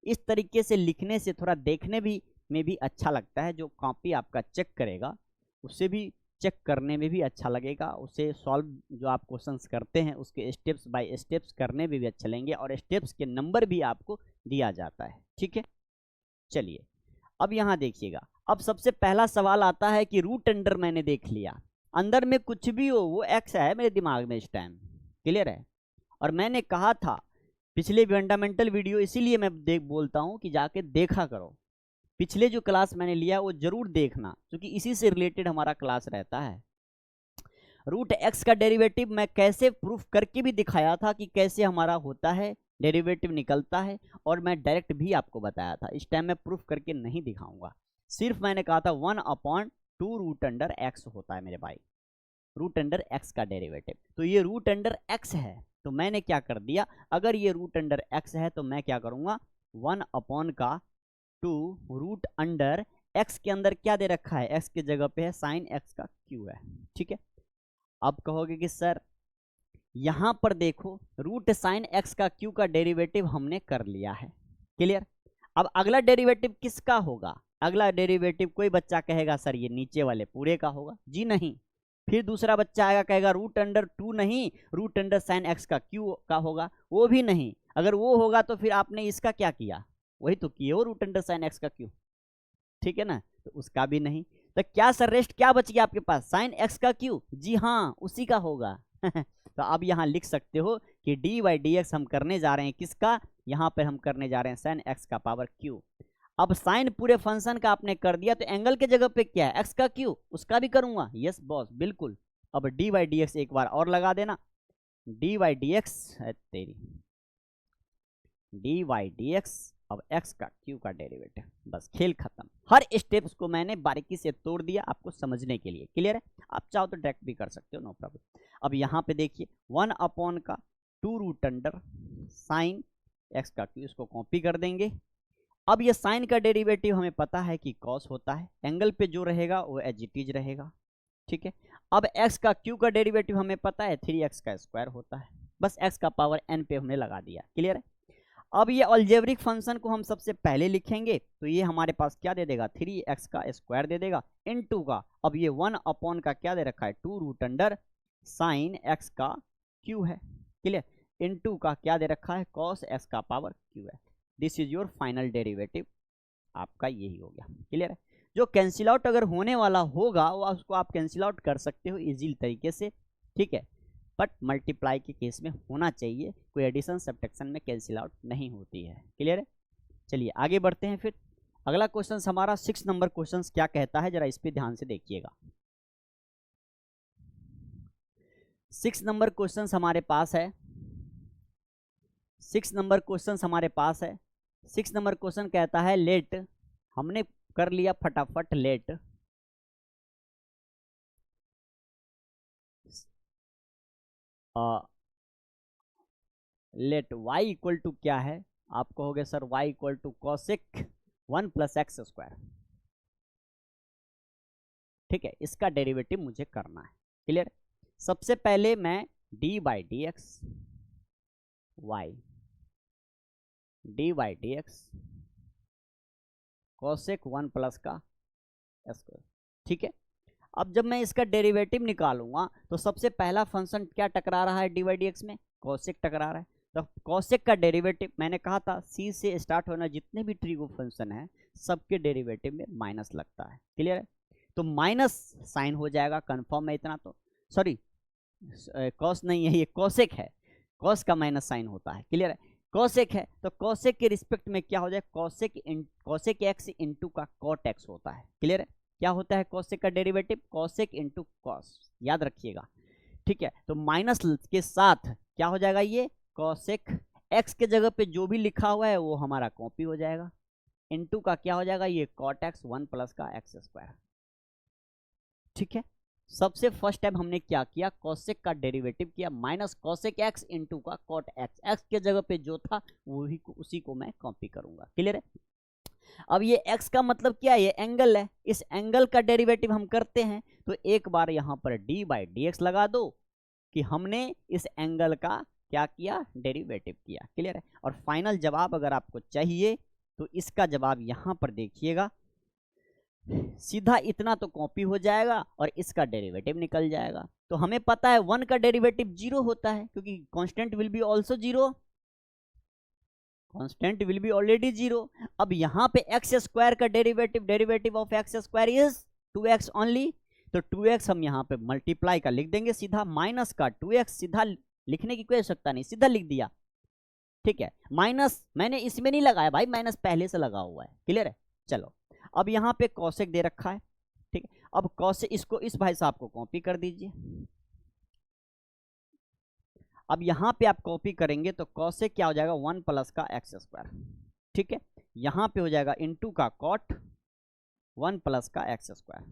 इस तरीके से लिखने से थोड़ा देखने में भी अच्छा लगता है, जो कॉपी आपका चेक करेगा उससे भी चेक करने में भी अच्छा लगेगा, उसे सॉल्व जो आप क्वेश्चंस करते हैं उसके स्टेप्स बाय स्टेप्स करने में भी अच्छे लगेंगे, और स्टेप्स के नंबर भी आपको दिया जाता है। ठीक है, चलिए अब यहाँ देखिएगा, अब सबसे पहला सवाल आता है कि रूट अंडर मैंने देख लिया, अंदर में कुछ भी हो वो एक्स है मेरे दिमाग में इस टाइम, क्लियर है, और मैंने कहा था पिछले फंडामेंटल वीडियो, इसीलिए मैं बोलता हूँ कि जाके देखा करो, पिछले जो क्लास मैंने लिया वो जरूर देखना, क्योंकि इसी से रिलेटेड हमारा क्लास रहता है। रूट एक्स का डेरिवेटिव मैं कैसे प्रूफ करके भी दिखाया था कि कैसे हमारा होता है, डेरिवेटिव निकलता है, और मैं डायरेक्ट भी आपको बताया था। इस टाइम मैं प्रूफ करके नहीं दिखाऊंगा, सिर्फ मैंने कहा था 1/2 रूट अंडर एक्स होता है मेरे भाई, रूट अंडर एक्स का डेरिवेटिव। तो ये रूट अंडर एक्स है, तो मैंने क्या कर दिया, अगर ये रूट अंडर एक्स है तो मैं क्या करूंगा 1/2 रूट अंडर एक्स के अंदर क्या दे रखा है, एक्स के जगह पे है साइन एक्स का क्यू है। ठीक है, अब कहोगे कि सर यहां पर देखो रूट साइन एक्स का क्यू का डेरिवेटिव हमने कर लिया है, क्लियर। अब अगला डेरिवेटिव किसका होगा, अगला डेरिवेटिव कोई बच्चा कहेगा सर ये नीचे वाले पूरे का होगा, जी नहीं, फिर दूसरा बच्चा आएगा कहेगा रूट अंडर 2 नहीं, रूट अंडर साइन एक्स का क्यू का होगा, वो भी नहीं, अगर वो होगा तो फिर आपने इसका क्या किया, वही तो किए हो रूट अंडर साइन एक्स का क्यू, ठीक है ना, तो उसका भी नहीं, तो क्या सर रेस्ट क्या बच गया आपके पास, साइन एक्स का क्यू, जी हाँ उसी का होगा। तो अब यहाँ लिख सकते हो कि डी वाई डी एक्स हम करने जा रहे हैं किसका, यहाँ पर हम करने जा रहे हैं साइन एक्स का पावर क्यू। अब साइन पूरे फंक्शन का आपने कर दिया, तो एंगल के जगह पे क्या है एक्स का क्यू, उसका भी करूंगा, यस बॉस बिल्कुल। अब डी वाई डी एक्स एक बार और लगा देना, डी वाई डी एक्स तेरी डी वाई डी एक्स अब x का q का डेरिवेटिव, बस खेल खत्म। हर स्टेप्स को मैंने बारीकी से तोड़ दिया आपको समझने के लिए, क्लियर है। आप चाहो तो डायरेक्ट भी कर सकते हो, नो प्रॉब्लम। अब यहाँ पे देखिए 1 अपॉन का 2 रूट अंडर साइन x का q, इसको कॉपी कर देंगे। अब ये साइन का डेरिवेटिव हमें पता है कि कॉस होता है, एंगल पे जो रहेगा वो एज इट इज रहेगा, ठीक है। अब x का q का डेरिवेटिव हमें पता है 3x का स्क्वायर होता है, बस x का पावर n पे हमने लगा दिया, क्लियर है। अब ये अलजेब्रिक फंक्शन को हम सबसे पहले लिखेंगे तो ये हमारे पास क्या दे देगा, 3x का स्क्वायर दे देगा इनटू का, अब ये 1 अपॉन का क्या दे रखा है, 2 रूट अंडर साइन x का q है, क्लियर, इनटू का क्या दे रखा है, कॉस x का पावर q है। This is your final derivative, आपका यही हो गया, क्लियर है। जो कैंसिल आउट अगर होने वाला होगा वो उसको आप कैंसिल आउट कर सकते हो इजी तरीके से, ठीक है, बट मल्टीप्लाई के केस में होना चाहिए, कोई एडिशन सब्ट्रैक्शन में कैंसिल आउट नहीं होती है, क्लियर है। चलिए आगे बढ़ते हैं फिर। अगला क्वेश्चन हमारा 6 नंबर क्वेश्चन क्या कहता है, जरा इस पे ध्यान से देखिएगा। 6 नंबर क्वेश्चन हमारे पास है, 6 नंबर क्वेश्चन हमारे पास है। 6 नंबर क्वेश्चन कहता है लेट, हमने कर लिया फटाफट let let y equal to क्या है, आप कहोगे sir y equal to cosec 1 plus x square, ठीक है, इसका डेरिवेटिव मुझे करना है, क्लियर। सबसे पहले मैं D by D X Y, D by D X cosec 1 plus का स्क्वायर, ठीक है। अब जब मैं इसका डेरिवेटिव निकालूंगा तो सबसे पहला फंक्शन क्या टकरा रहा है डी बाई डी एक्स में, कॉसेक टकरा रहा है, तो कॉसेक का डेरिवेटिव मैंने कहा था सी से स्टार्ट होना जितने भी ट्रिगो फंक्शन है सबके डेरिवेटिव में माइनस लगता है, क्लियर है। तो माइनस साइन हो जाएगा, कंफर्म है इतना तो, सॉरी कॉस नहीं है ये कॉसेक है, कॉस का माइनस साइन होता है, क्लियर है। कॉसेक है तो कॉसेक के रिस्पेक्ट में क्या हो जाए, कॉसेक एक्स इंटू का कॉट एक्स होता है, क्लियर है। क्या होता है कॉसेक का डेरिवेटिव, कॉसेक इंटू कॉस, याद रखिएगा, ठीक है। तो माइनस के साथ क्या हो जाएगा, ये कॉसेक एक्स के जगह पे जो भी लिखा हुआ है वो हमारा कॉपी हो जाएगा, इनटू का क्या हो जाएगा, ये कॉट एक्स 1 प्लस का एक्स स्क्वायर, ठीक है। सबसे फर्स्ट टाइम हमने क्या किया, कॉसेक का डेरिवेटिव किया, माइनस कॉसेक एक्स इंटू का कॉट एक्स, एक्स के जगह पे जो था वही उसी को मैं कॉपी करूंगा, क्लियर है। अब ये x का मतलब क्या है, ये एंगल है, इस एंगल का डेरिवेटिव हम करते हैं तो एक बार यहां पर d बाई डी एक्स लगा दो कि हमने इस एंगल का क्या किया, डेरिवेटिव किया, क्लियर है। और फाइनल जवाब अगर आपको चाहिए तो इसका जवाब यहां पर देखिएगा, सीधा इतना तो कॉपी हो जाएगा और इसका डेरिवेटिव निकल जाएगा। तो हमें पता है 1 का डेरिवेटिव 0 होता है क्योंकि constant will be also 0, constant will be already 0। अब यहाँ पे एक्स स्क्वायर का derivative of x square is 2x only, तो 2x हम यहाँ पे मल्टीप्लाई का लिख देंगे सीधा, माइनस का 2x सीधा लिखने की कोई आवश्यकता नहीं, सीधा लिख दिया, ठीक है। माइनस मैंने इसमें नहीं लगाया भाई, माइनस पहले से लगा हुआ है, क्लियर है। चलो अब यहाँ पे कॉसेक दे रखा है, ठीक है। अब कॉसेक इसको इस भाई साहब को कॉपी कर दीजिए, अब यहां पे आप कॉपी करेंगे तो कॉसेक क्या हो जाएगा, 1 प्लस का एक्स स्क्वायर, ठीक है। यहां पे हो जाएगा इनटू का कॉट 1 प्लस का एक्स स्क्वायर,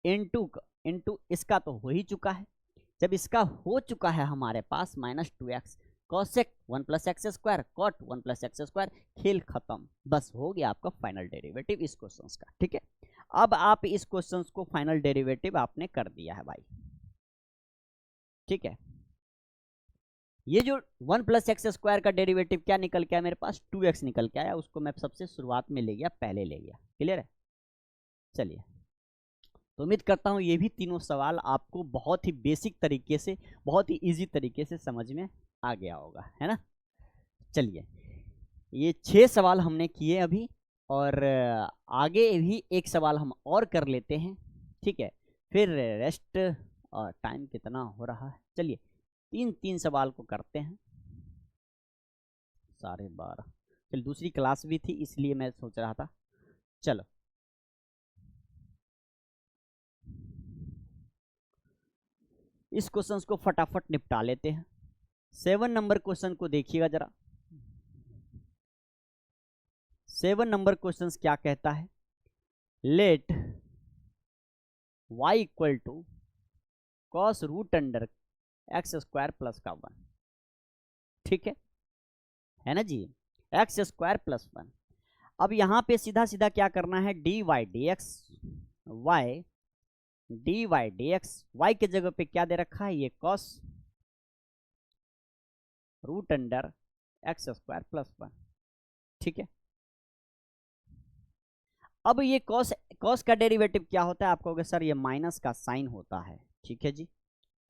इनटू इसका तो हो ही चुका है, जब इसका हो चुका है हमारे पास minus 2x, cosec 1 plus x square, cot 1 plus x square, खेल खत्म, बस हो गया आपका फाइनल डेरिवेटिव इस क्वेश्चन का, ठीक है। अब आप इस क्वेश्चन को फाइनल डेरिवेटिव आपने कर दिया है भाई, ठीक है। ये जो 1 प्लस एक्स स्क्वायर का डेरिवेटिव क्या निकल के आया मेरे पास, 2x निकल के आया, उसको मैं सबसे शुरुआत में ले गया, पहले ले गया, क्लियर है। चलिए तो उम्मीद करता हूँ ये भी तीनों सवाल आपको बहुत ही बेसिक तरीके से, बहुत ही इजी तरीके से समझ में आ गया होगा, है ना। चलिए ये 6 सवाल हमने किए अभी, और आगे भी एक सवाल हम और कर लेते हैं, ठीक है, फिर रेस्ट। और टाइम कितना हो रहा है, चलिए 3 सवाल को करते हैं, 12:30, चल दूसरी क्लास भी थी इसलिए मैं सोच रहा था, चलो इस क्वेश्चन को फटाफट निपटा लेते हैं। 7 नंबर क्वेश्चन को देखिएगा जरा, 7 नंबर क्वेश्चन क्या कहता है, let y equal to cos root under X square plus का 1। ठीक है ना जी, एक्स स्क्वायर प्लस 1। अब यहां पे सीधा सीधा क्या करना है, D Y D X, Y D Y D X, Y के जगह पे क्या दे रखा है, ये cos root under X square plus 1। ठीक है, अब ये कॉस का डेरिवेटिव क्या होता है, आप कहोगे सर ये माइनस का साइन होता है। ठीक है जी,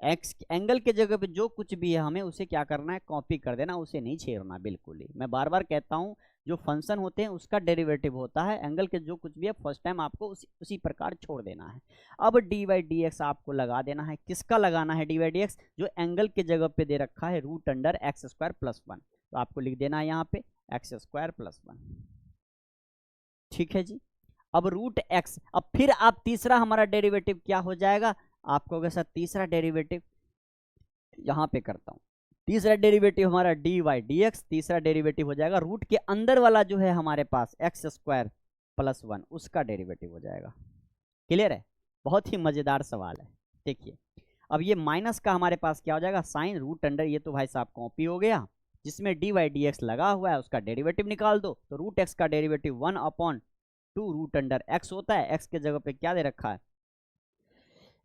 एक्स एंगल के जगह पे जो कुछ भी है हमें उसे क्या करना है, कॉपी कर देना, उसे नहीं छेड़ना बिल्कुल ही। मैं बार बार कहता हूं जो फंक्शन होते हैं उसका डेरिवेटिव होता है, एंगल के जो कुछ भी है फर्स्ट टाइम आपको उसी प्रकार छोड़ देना है। अब डी वाई डी एक्स आपको लगा देना है, किसका लगाना है, डी वाई डी एक्स जो एंगल के जगह पे दे रखा है root under X square plus 1, तो आपको लिख देना है यहाँ पे एक्स स्क्वायर प्लस 1। ठीक है जी, अब रूट एक्स, अब फिर आप तीसरा हमारा डेरिवेटिव क्या हो जाएगा, आप कहोगे सर तीसरा डेरिवेटिव यहां पे करता हूं, तीसरा डेरिवेटिव हमारा डी वाई डी एक्स, तीसरा डेरिवेटिव हो जाएगा रूट के अंदर वाला जो है हमारे पास एक्स स्क्वायर प्लस 1, उसका डेरिवेटिव हो जाएगा। क्लियर है, बहुत ही मजेदार सवाल है। देखिए अब ये माइनस का हमारे पास क्या हो जाएगा, साइन रूट अंडर, ये तो भाई साहब कॉपी हो गया, जिसमें डी वाई डी एक्स लगा हुआ है उसका डेरिवेटिव निकाल दो, तो रूट एक्स का डेरिवेटिव 1/2 रूट अंडर एक्स होता है, एक्स के जगह पे क्या दे रखा है,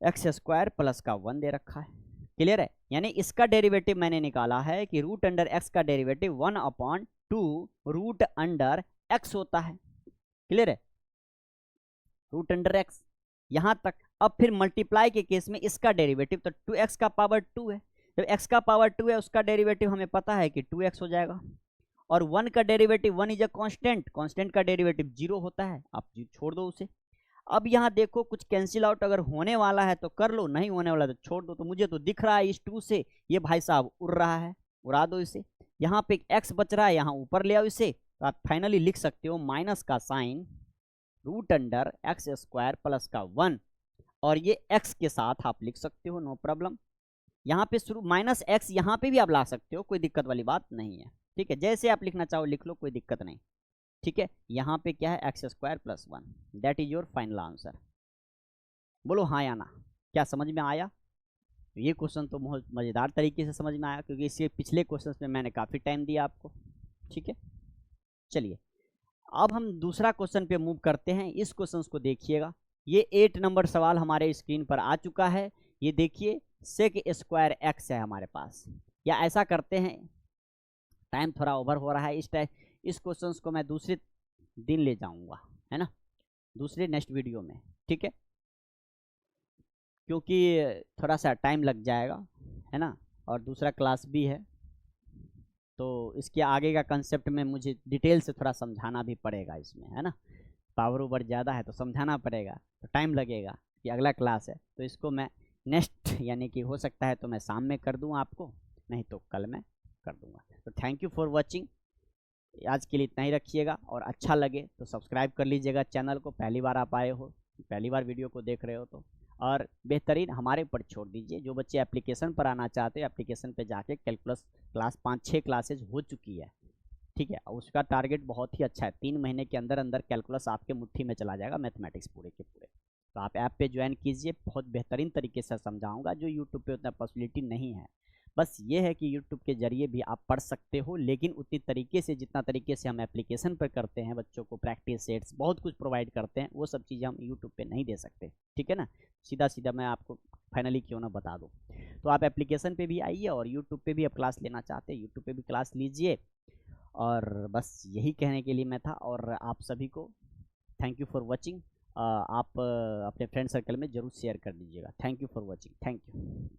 एक्स स्क्वायर प्लस का 1 दे रखा है। क्लियर है, यानी इसका डेरिवेटिव मैंने निकाला है कि रूट अंडर एक्स का डेरिवेटिव 1/2 रूट अंडर एक्स होता है। क्लियर है, रूट अंडर एक्स यहां तक। अब फिर मल्टीप्लाई के केस में इसका डेरिवेटिव तो 2x का पावर 2 है, जब x का पावर 2 है उसका डेरिवेटिव हमें पता है कि 2x हो जाएगा, और 1 का derivative 1 is a constant, constant का डेरिवेटिव 0 होता है, आप छोड़ दो उसे। अब यहाँ देखो कुछ कैंसिल आउट अगर होने वाला है तो कर लो, नहीं होने वाला तो छोड़ दो। तो मुझे तो दिख रहा है इस 2 से ये भाई साहब उड़ रहा है, उड़ा दो इसे। यहाँ पे x बच रहा है, यहाँ ऊपर ले आओ इसे, तो आप फाइनली लिख सकते हो माइनस का sine root under X square plus का 1, और ये x के साथ आप लिख सकते हो, नो प्रॉब्लम। यहाँ पे शुरू माइनस एक्स, यहाँ पे भी आप ला सकते हो, कोई दिक्कत वाली बात नहीं है। ठीक है, जैसे आप लिखना चाहो लिख लो, कोई दिक्कत नहीं। ठीक है, यहाँ पे क्या है x square plus 1, that is your final answer. बोलो हाँ या ना, क्या समझ में आया? ये क्वेश्चन तो बहुत मज़ेदार तरीके से समझ में आया, क्योंकि इससे पिछले क्वेश्चन में मैंने काफ़ी टाइम दिया आपको। ठीक है, चलिए अब हम दूसरा क्वेश्चन पे मूव करते हैं। इस क्वेश्चन को देखिएगा, ये 8 नंबर सवाल हमारे स्क्रीन पर आ चुका है। ये देखिए सेक स्क्वायर एक्स है हमारे पास, या ऐसा करते हैं, टाइम थोड़ा ओवर हो रहा है, इस क्वेश्चन को मैं दूसरे दिन ले जाऊंगा, है ना, दूसरे नेक्स्ट वीडियो में। ठीक है, क्योंकि थोड़ा सा टाइम लग जाएगा, है ना, और दूसरा क्लास भी है, तो इसके आगे का कंसेप्ट में मुझे डिटेल से थोड़ा समझाना भी पड़ेगा इसमें, है ना, पावर ओवर ज़्यादा है तो समझाना पड़ेगा, तो टाइम लगेगा कि अगला क्लास है, तो इसको मैं नेक्स्ट यानी कि हो सकता है तो मैं शाम में कर दूँ आपको, नहीं तो कल मैं कर दूँगा। तो थैंक यू फॉर वॉचिंग, आज के लिए इतना ही रखिएगा, और अच्छा लगे तो सब्सक्राइब कर लीजिएगा चैनल को, पहली बार आप आए हो, पहली बार वीडियो को देख रहे हो तो, और बेहतरीन हमारे ऊपर छोड़ दीजिए। जो बच्चे एप्लीकेशन पर आना चाहते हैं, एप्लीकेशन पे जाके कैलकुलस क्लास 5-6 क्लासेज हो चुकी है। ठीक है, उसका टारगेट बहुत ही अच्छा है, 3 महीने के अंदर अंदर कैलकुलस आपके मुट्ठी में चला जाएगा, मैथमेटिक्स पूरे के पूरे। तो आप ऐप पे ज्वाइन कीजिए, बहुत बेहतरीन तरीके से समझाऊंगा, जो यूट्यूब पे उतना पॉसिबिलिटी नहीं है। बस ये है कि यूट्यूब के जरिए भी आप पढ़ सकते हो, लेकिन उतनी तरीके से जितना तरीके से हम एप्लीकेशन पर करते हैं, बच्चों को प्रैक्टिस सेट्स बहुत कुछ प्रोवाइड करते हैं, वो सब चीज़ें हम यूट्यूब पे नहीं दे सकते। ठीक है ना, सीधा सीधा मैं आपको फाइनली क्यों ना बता दूँ। तो आप एप्लीकेशन पे भी आइए, और यूट्यूब पे भी आप क्लास लेना चाहते हैं यूट्यूब पे भी क्लास लीजिए। और बस यही कहने के लिए मैं था, और आप सभी को थैंक यू फॉर वॉचिंग। आप अपने फ्रेंड सर्कल में ज़रूर शेयर कर दीजिएगा। Thank you for watching, thank you.